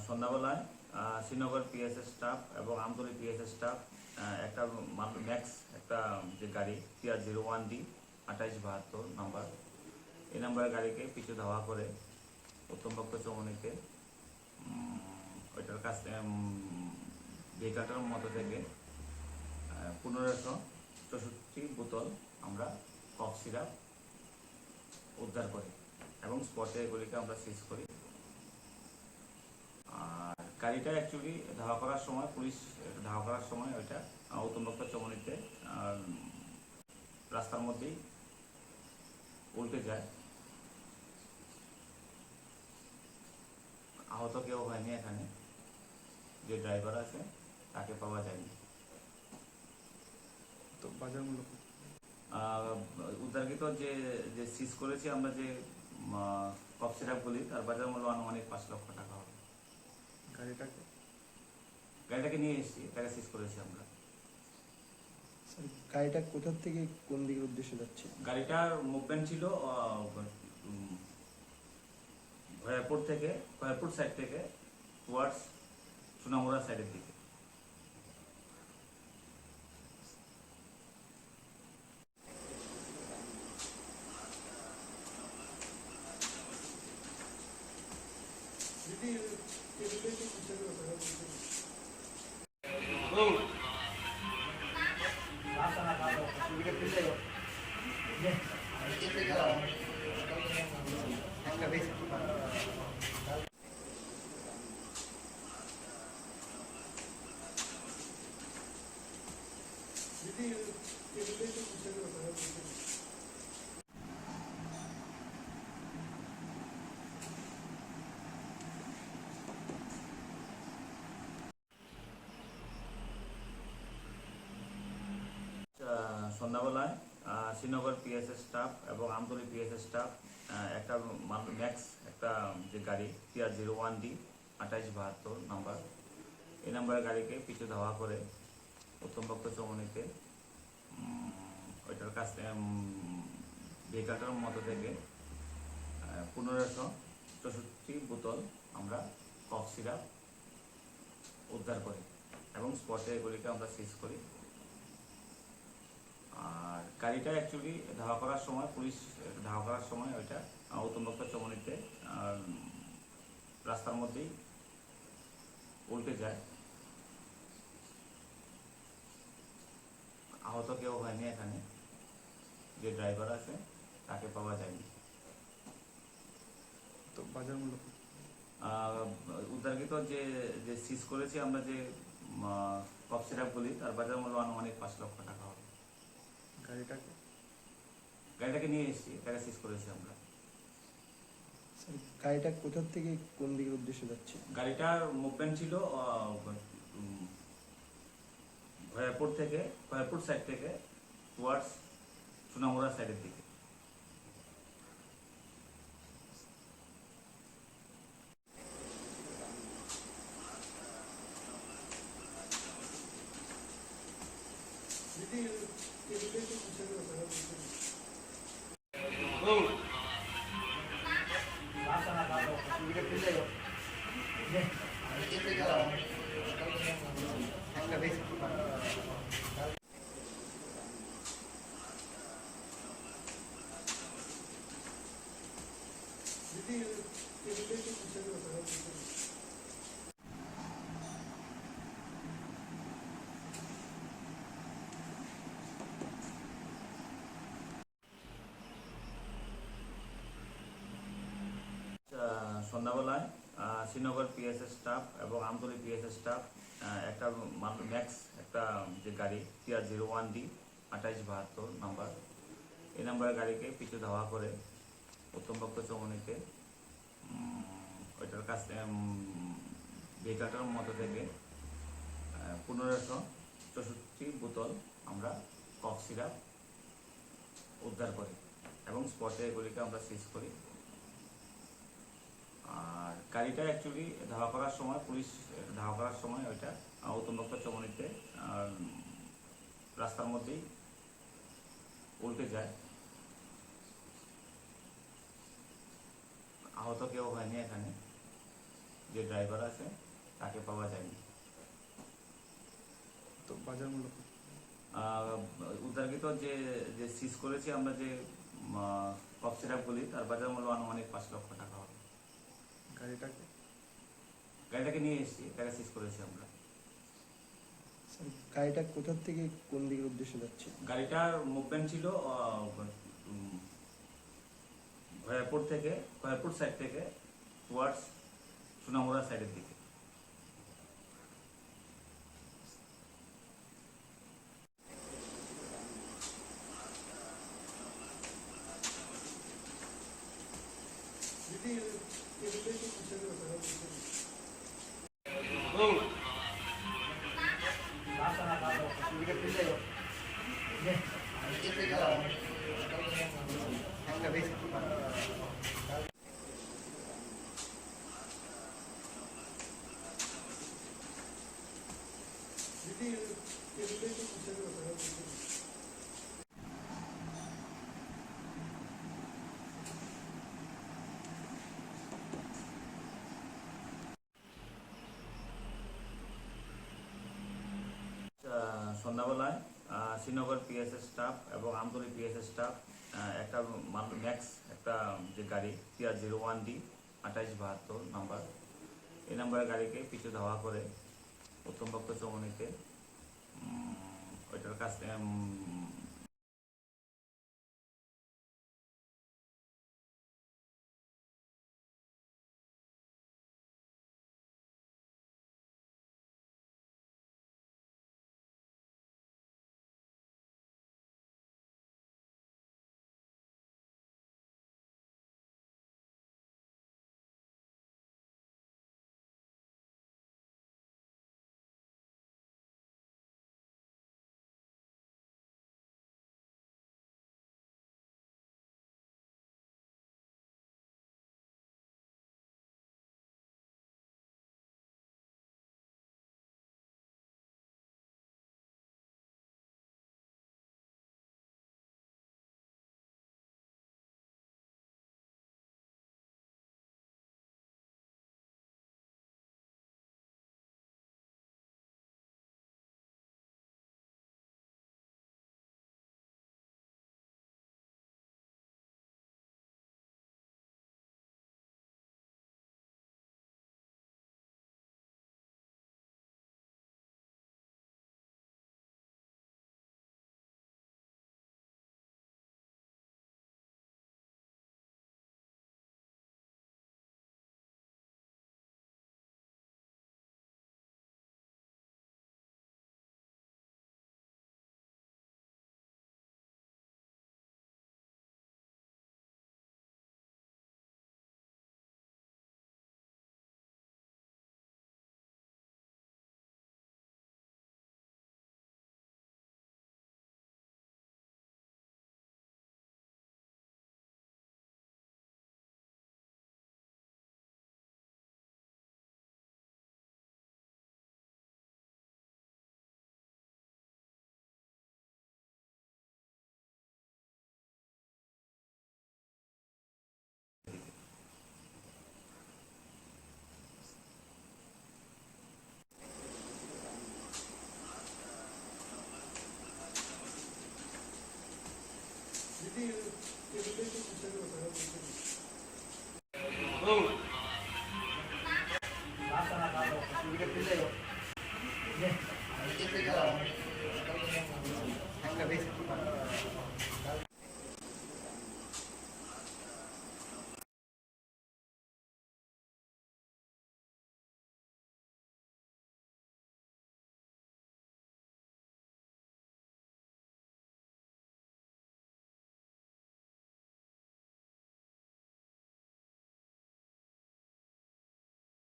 সন্ধ্যাবেলায় Srinagar PSS staff এবং Amtali PSS staff একটা ম্যাক্স একটা যে গাড়ি PR01D 2872 নাম্বার, এই নাম্বারের গাড়িকে পিছু ধাওয়া করে উত্তমভক্ত চৌমনিতে ওইটার কাছ থেকে ভেহিকালটার মধ্যে থেকে 1564 বোতল আমরা কফ সিরাপ উদ্ধার করি এবং স্পটে এগুলিকে আমরা সিজ করি। আর গাড়িটা অ্যাকচুয়ালি ধাওয়া করার সময় পুলিশ ধাওয়া করার সময় ওইটা উত্তমভক্ত চৌমনিতে রাস্তার মধ্যেই উল্টে যায়। আহত কেউ হয়নি, এখানে যে ড্রাইভার আছে তাকে পাওয়া যায়নি। তো বাজার মূল্য উদ্ধারকৃত যে সিজ করেছি আমরা যে কফ সিরাপগুলি, তার বাজার মূল্য আনুমানিক 5 লক্ষ টাকা হবে। গাড়িটাকে নিয়ে এসেছি, তাকে সিজ করেছি আমরা। গাড়িটা কোথা থেকে কোন দিকের উদ্দেশ্যে যাচ্ছে? গাড়িটার মুভমেন্ট ছিল ভয়াপুর সাইড থেকে টুয়ার্ডস সোনামুড়া সাইডের দিকে। সন্ধ্যাবেলায় শ্রীনগর পিএসএস স্টাফ এবং আমতলী পিএসএস স্টাফ একটা ম্যাক্স একটা যে গাড়ি PR01D 2872 নাম্বার, এই নাম্বারের গাড়িকে পিছু ধাওয়া করে উত্তমভক্ত চৌমনিতে ওইটার কাছ থেকে ভেহিকালটার মধ্যে থেকে 1564 বোতল আমরা কফ সিরাপ উদ্ধার করি এবং স্পটে এগুলিকে আমরা সিজ করি। আর গাড়িটা অ্যাকচুয়ালি ধাওয়া করার সময় পুলিশ ধাওয়া করার সময় ওইটা উত্তমভক্ত চৌমনিতে রাস্তার মধ্যেই উল্টে যায়। আহত কেউ হয়নি, এখানে যে ড্রাইভার আছে তাকে পাওয়া যায়নি। তো বাজার মূল্য উদ্ধারকৃত যে সিজ করেছি আমরা যে কফ সিরাপগুলি, তার বাজার মূল্য আনুমানিক 5 লক্ষ টাকা হবে। গাড়িটাকে নিয়ে এসেছি, তাকে সিজ করেছি আমরা। গাড়িটা কোথা থেকে কোন দিকের উদ্দেশ্যে যাচ্ছে? গাড়িটার মুভমেন্ট ছিল ভয়াপুর সাইড থেকে টুয়ার্ডস সোনামুড়া সাইডের দিকে। সন্ধ্যাবেলায় শ্রীনগর পিএসএস স্টাফ এবং আমতলী পিএসএস স্টাফ একটা ম্যাক্স একটা যে গাড়ি PR01D 2872 নাম্বার, এই নাম্বারের গাড়িকে পিছু ধাওয়া করে প্রথম পক্ষ চমনিতে ওইটার কাছ ভেহিকালটার মতো থেকে 1564 বোতল আমরা কফ সিরাপ উদ্ধার করি এবং স্পটে এগুলিকে আমরা সিজ করি। আর গাড়িটা অ্যাকচুয়ালি ধাওয়া করার সময়, পুলিশ ধাওয়া করার সময় ওইটা উত্তমবক্ত চমনিতে রাস্তার মধ্যেই উল্টে যায়। আহত কেউ হয়নি এখানে, যে ড্রাইভার আছে তাকে পাওয়া যায়নি। তো বাজার মূল্য কত? উদ্ধারকৃত যে যে সিজ করেছি আমরা যে কফ সিরাপগুলি, তার বাজার মূল্য আনুমানিক 5 লক্ষ টাকা হবে। গাড়িটাকে নিয়ে এসেছি, গাড়ি সিজ করেছি আমরা। স্যার, গাড়িটা কোথা থেকে কোন দিকের উদ্দেশ্যে যাচ্ছে? গাড়িটার মুভমেন্ট ছিল খয়েরপুর সাইড থেকে টুয়ার্ডস সোনামুড়া সাইডের দিকে। সন্ধ্যাবেলায় শ্রীনগর পিএসএস স্টাফ এবং আমতলী পিএসএস স্টাফ একটা ম্যাক্স একটা যে গাড়ি PR01D 2872 নাম্বার, এই নাম্বারের গাড়িকে পিছু ধাওয়া করে প্রথম পক্ষ চমনিতে ওইটার কাছ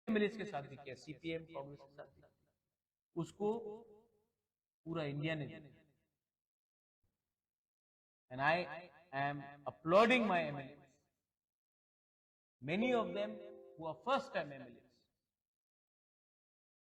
एमएलए के साथ भी किया, सीपीएम कांग्रेस के साथ भी, उसको पूरा इंडिया ने दिया। And I am uploading my MLA, many of them who are first time MLA,